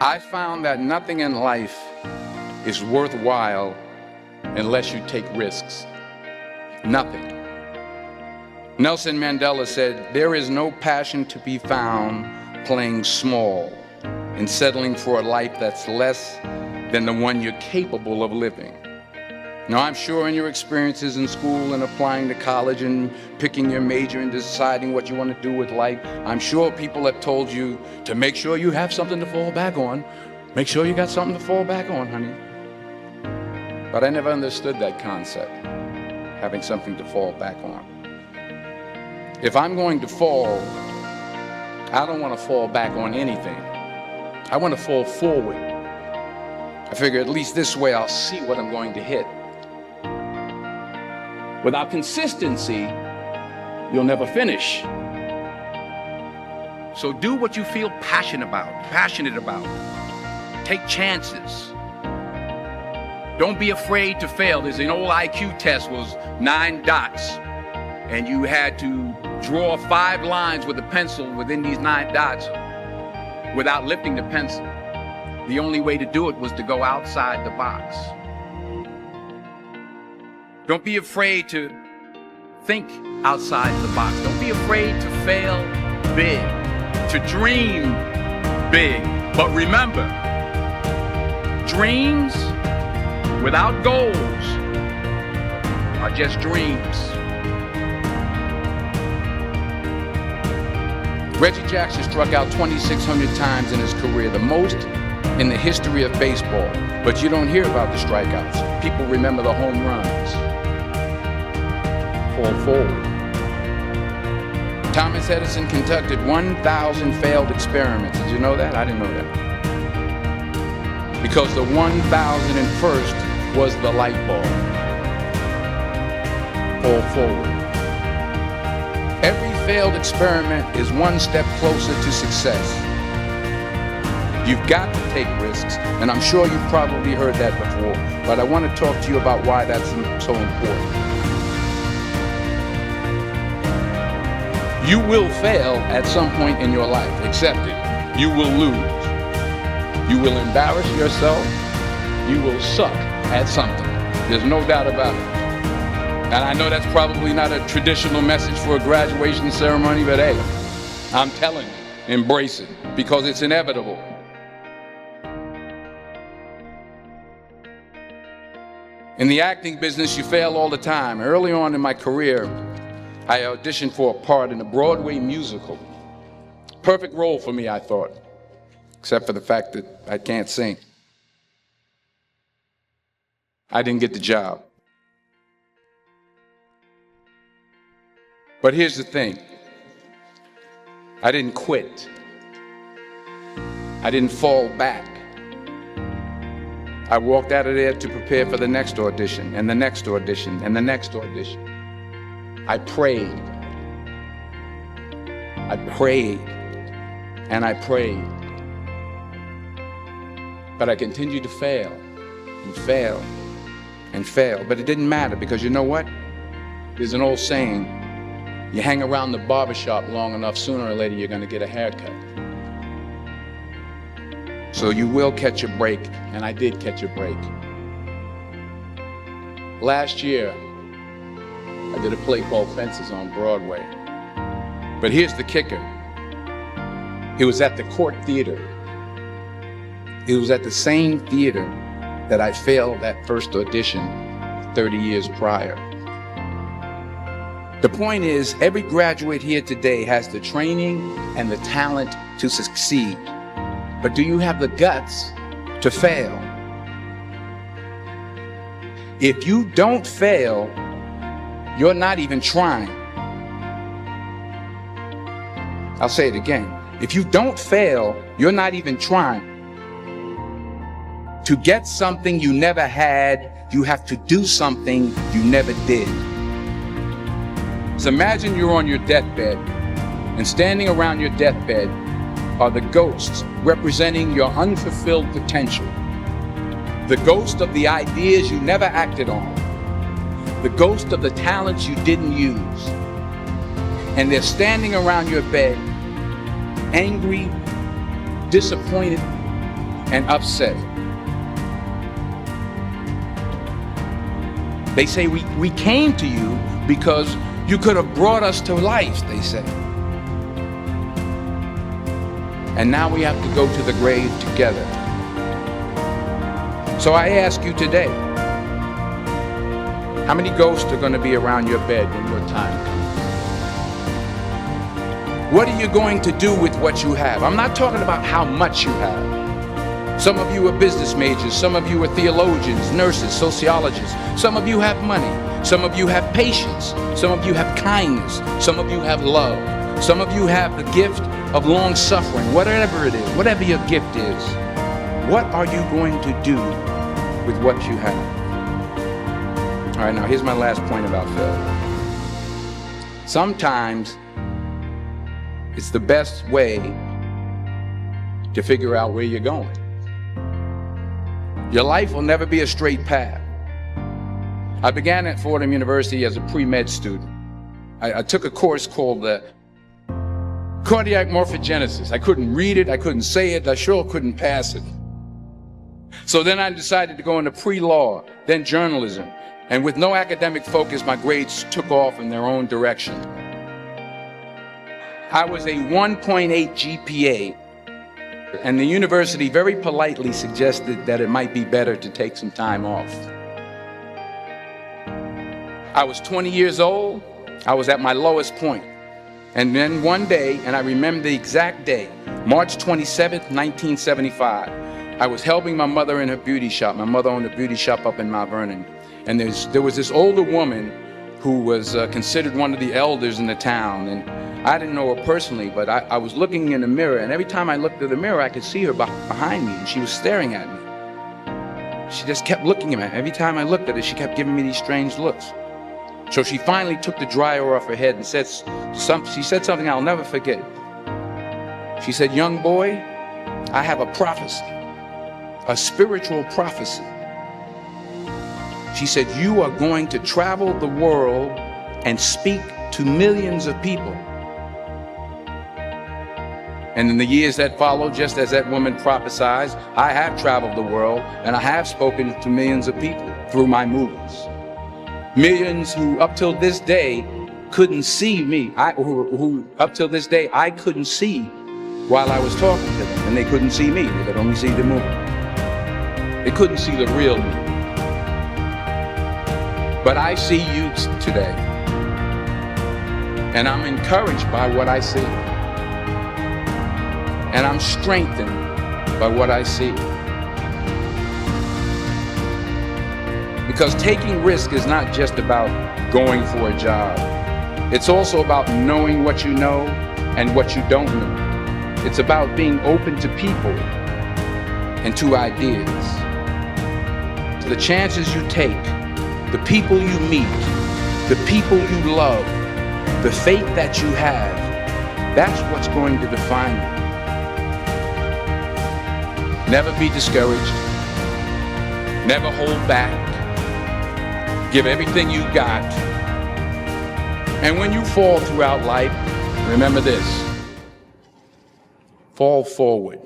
I found that nothing in life is worthwhile unless you take risks. Nothing. Nelson Mandela said, "There is no passion to be found playing small and settling for a life that's less than the one you're capable of living." Now, I'm sure in your experiences in school and applying to college and picking your major and deciding what you want to do with life, I'm sure people have told you to make sure you have something to fall back on. Make sure you got something to fall back on, honey. But I never understood that concept, having something to fall back on. If I'm going to fall, I don't want to fall back on anything. I want to fall forward. I figure at least this way I'll see what I'm going to hit. Without consistency, you'll never finish. So do what you feel passionate about. Take chances. Don't be afraid to fail. There's an old IQ test, was 9 dots, and you had to draw 5 lines with a pencil within these 9 dots without lifting the pencil. The only way to do it was to go outside the box. Don't be afraid to think outside the box. Don't be afraid to fail big, to dream big. But remember, dreams without goals are just dreams. Reggie Jackson struck out 2,600 times in his career, the most in the history of baseball. But you don't hear about the strikeouts. People remember the home runs. Fall forward. Thomas Edison conducted 1,000 failed experiments. Did you know that? I didn't know that. Because the 1,001st was the light bulb. Fall forward. Every failed experiment is one step closer to success. You've got to take risks, and I'm sure you've probably heard that before, but I want to talk to you about why that's so important. You will fail at some point in your life. Accept it. You will lose. You will embarrass yourself. You will suck at something. There's no doubt about it. And I know that's probably not a traditional message for a graduation ceremony, but hey, I'm telling you, embrace it, because it's inevitable. In the acting business, you fail all the time. Early on in my career, I auditioned for a part in a Broadway musical. Perfect role for me, I thought, except for the fact that I can't sing. I didn't get the job. But here's the thing. I didn't quit. I didn't fall back. I walked out of there to prepare for the next audition, and the next audition, and the next audition. I prayed. I prayed. And I prayed. But I continued to fail, and fail, and fail. But it didn't matter, because you know what? There's an old saying, you hang around the barbershop long enough, sooner or later you're going to get a haircut. So you will catch a break, and I did catch a break. Last year, I did a play called Fences on Broadway. But here's the kicker. It was at the Court Theater. It was at the same theater that I failed that first audition 30 years prior. The point is, every graduate here today has the training and the talent to succeed. But do you have the guts to fail? If you don't fail, you're not even trying. I'll say it again. If you don't fail, you're not even trying. To get something you never had, you have to do something you never did. So imagine you're on your deathbed, and standing around your deathbed are the ghosts representing your unfulfilled potential. The ghost of the ideas you never acted on. The ghost of the talents you didn't use. And they're standing around your bed, angry, disappointed, and upset. They say we came to you because you could have brought us to life, they say. And now we have to go to the grave together. So I ask you today, how many ghosts are going to be around your bed when your time comes? What are you going to do with what you have? I'm not talking about how much you have. Some of you are business majors, some of you are theologians, nurses, sociologists. Some of you have money, some of you have patience, some of you have kindness, some of you have love. Some of you have the gift of long suffering, whatever it is, whatever your gift is. What are you going to do with what you have? All right, now here's my last point about failure. Sometimes it's the best way to figure out where you're going. Your life will never be a straight path. I began at Fordham University as a pre-med student. I took a course called cardiac morphogenesis. I couldn't read it, I couldn't say it, I sure couldn't pass it. So then I decided to go into pre-law, then journalism. And with no academic focus, my grades took off in their own direction. I was a 1.8 GPA, and the university very politely suggested that it might be better to take some time off. I was 20 years old, I was at my lowest point. And then one day, and I remember the exact day, March 27th, 1975, I was helping my mother in her beauty shop. My mother owned a beauty shop up in Mount Vernon. And there was this older woman who was considered one of the elders in the town. And I didn't know her personally, but I was looking in the mirror, and every time I looked at the mirror, I could see her behind me, and she was staring at me. She just kept looking at me. Every time I looked at her, she kept giving me these strange looks. So she finally took the dryer off her head and she said something I'll never forget. She said, "Young boy, I have a prophecy, a spiritual prophecy." She said, "You are going to travel the world and speak to millions of people." And in the years that followed, just as that woman prophesied, I have traveled the world and I have spoken to millions of people through my movies. Millions who up till this day couldn't see me, who up till this day I couldn't see while I was talking to them, and they couldn't see me, they could only see the movie. They couldn't see the real me. But I see you today, and I'm encouraged by what I see. And I'm strengthened by what I see. Because taking risk is not just about going for a job. It's also about knowing what you know and what you don't know. It's about being open to people and to ideas. The chances you take, the people you meet, the people you love, the faith that you have, that's what's going to define you. Never be discouraged. Never hold back. Give everything you got. And when you fall throughout life, remember this: fall forward.